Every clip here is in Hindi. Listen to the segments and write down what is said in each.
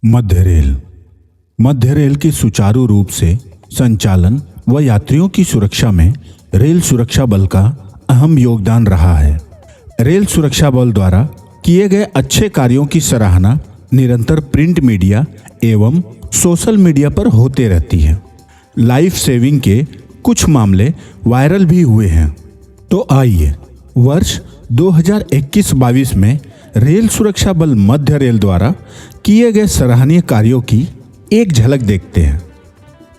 मध्य रेल मध्य रेल के सुचारू रूप से संचालन व यात्रियों की सुरक्षा में रेल सुरक्षा बल का अहम योगदान रहा है। रेल सुरक्षा बल द्वारा किए गए अच्छे कार्यों की सराहना निरंतर प्रिंट मीडिया एवं सोशल मीडिया पर होते रहती है। लाइफ सेविंग के कुछ मामले वायरल भी हुए हैं। तो आइए वर्ष 2021-22 में रेल सुरक्षा बल मध्य रेल द्वारा किए गए सराहनीय कार्यों की एक झलक देखते हैं।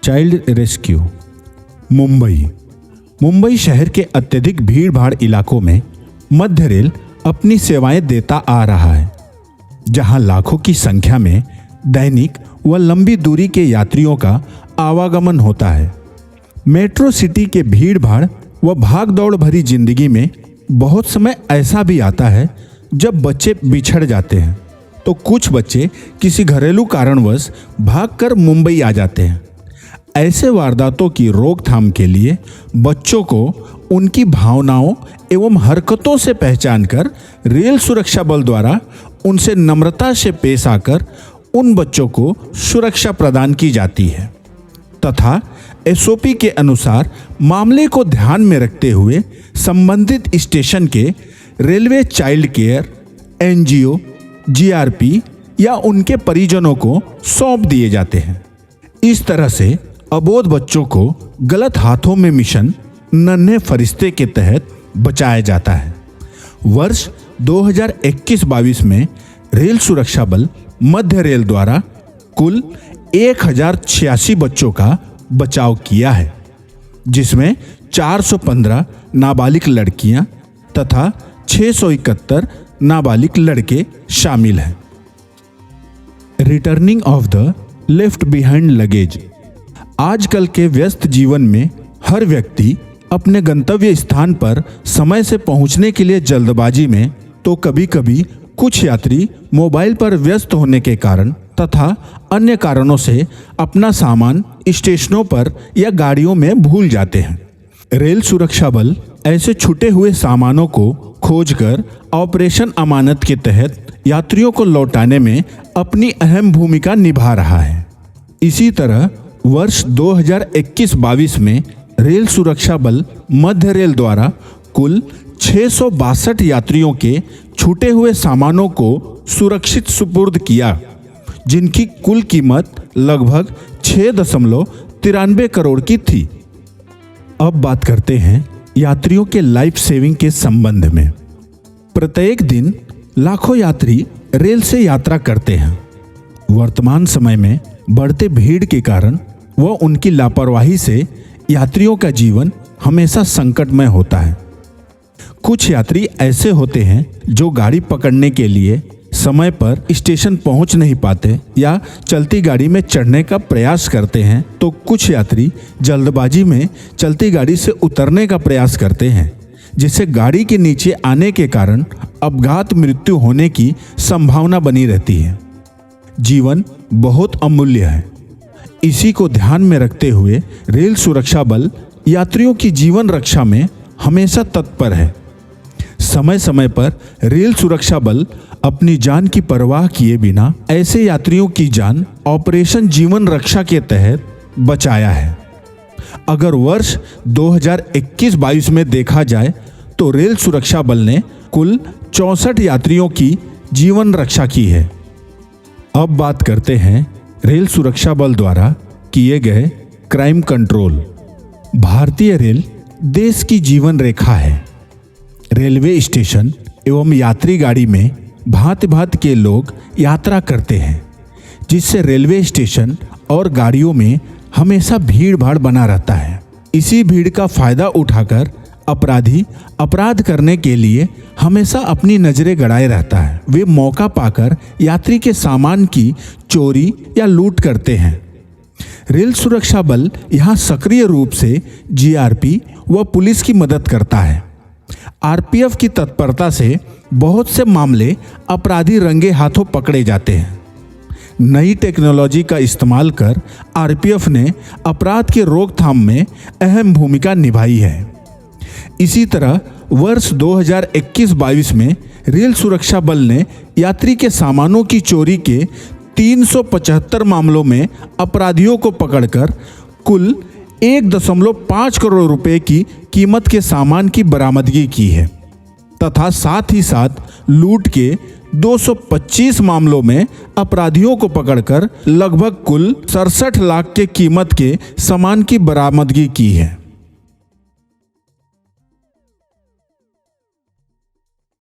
Child rescue. मुंबई शहर के अत्यधिक भीड़भाड़ इलाकों में मध्य रेल अपनी सेवाएं देता आ रहा है, जहां लाखों की संख्या में दैनिक व लंबी दूरी के यात्रियों का आवागमन होता है। मेट्रो सिटी के भीड़भाड़ व भागदौड़ भरी जिंदगी में बहुत समय ऐसा भी आता है जब बच्चे बिछड़ जाते हैं, तो कुछ बच्चे किसी घरेलू कारणवश भागकर मुंबई आ जाते हैं। ऐसे वारदातों की रोकथाम के लिए बच्चों को उनकी भावनाओं एवं हरकतों से पहचानकर रेल सुरक्षा बल द्वारा उनसे नम्रता से पेश आकर उन बच्चों को सुरक्षा प्रदान की जाती है तथा एसओपी के अनुसार मामले को ध्यान में रखते हुए संबंधित स्टेशन के railway child care, NGO, GRP या उनके परिजनों को सौंप दिए जाते हैं। इस तरह से अबोध बच्चों को गलत हाथों में मिशन नन्हे फरिश्ते के तहत बचाया जाता है। वर्ष 2021-22 में रेल सुरक्षा बल मध्य रेल द्वारा कुल 1086 बच्चों का बचाव किया है, जिसमें 415 नाबालिग लड़कियां तथा 671 नाबालिग लड़के शामिल हैं। Returning of the left behind luggage. आजकल के व्यस्त जीवन में हर व्यक्ति अपने गंतव्य स्थान पर समय से पहुंचने के लिए जल्दबाजी में, तो कभी-कभी कुछ यात्री मोबाइल पर व्यस्त होने के कारण तथा अन्य कारणों से अपना सामान स्टेशनों पर या गाड़ियों में भूल जाते हैं। रेल सुरक्षा बल ऐसे छूटे हुए सामानों को खोजकर ऑपरेशन अमानत के तहत यात्रियों को लौटाने में अपनी अहम भूमिका निभा रहा है। इसी तरह वर्ष 2021-22 में रेल सुरक्षा बल मध्य रेल द्वारा कुल 662 यात्रियों के छूटे हुए सामानों को सुरक्षित सुपुर्द किया, जिनकी कुल कीमत लगभग 6.93 करोड़ की थी। अब बात करते हैं यात्रियों के लाइफ सेविंग के संबंध में। प्रत्येक दिन लाखों यात्री रेल से यात्रा करते हैं। वर्तमान समय में बढ़ते भीड़ के कारण व उनकी लापरवाही से यात्रियों का जीवन हमेशा संकटमय होता है। कुछ यात्री ऐसे होते हैं जो गाड़ी पकड़ने के लिए समय पर स्टेशन पहुंच नहीं पाते या चलती गाड़ी में चढ़ने का प्रयास करते हैं, तो कुछ यात्री जल्दबाजी में चलती गाड़ी से उतरने का प्रयास करते हैं, जिससे गाड़ी के नीचे आने के कारण अपघात मृत्यु होने की संभावना बनी रहती है। जीवन बहुत अमूल्य है। इसी को ध्यान में रखते हुए रेल सुरक्षा बल यात्रियों की जीवन रक्षा में हमेशा तत्पर है। समय समय पर रेल सुरक्षा बल अपनी जान की परवाह किए बिना ऐसे यात्रियों की जान ऑपरेशन जीवन रक्षा के तहत बचाया है। अगर वर्ष 2021-22 में देखा जाए तो रेल सुरक्षा बल ने कुल 64 यात्रियों की जीवन रक्षा की है। अब बात करते हैं रेल सुरक्षा बल द्वारा किए गए क्राइम कंट्रोल। भारतीय रेल देश की जीवन रेखा है। रेलवे स्टेशन एवं यात्री गाड़ी में भांति भांति के लोग यात्रा करते हैं, जिससे रेलवे स्टेशन और गाड़ियों में हमेशा भीड़ भाड़ बना रहता है। इसी भीड़ का फायदा उठाकर अपराधी अपराध करने के लिए हमेशा अपनी नजरें गड़ाए रहता है। वे मौका पाकर यात्री के सामान की चोरी या लूट करते हैं। रेल सुरक्षा बल यहाँ सक्रिय रूप से जीआरपी व पुलिस की मदद करता है। आरपीएफ की तत्परता से बहुत से मामले अपराधी रंगे हाथों पकड़े जाते हैं। नई टेक्नोलॉजी का इस्तेमाल कर आरपीएफ ने अपराध की रोकथाम में अहम भूमिका निभाई है। इसी तरह वर्ष 2021-22 में रेल सुरक्षा बल ने यात्री के सामानों की चोरी के 375 मामलों में अपराधियों को पकड़कर कुल 1.5 करोड़ रुपए की कीमत के सामान की बरामदगी की है तथा साथ ही साथ लूट के 225 मामलों में अपराधियों को पकड़कर लगभग कुल 67 लाख के कीमत के सामान की बरामदगी की है।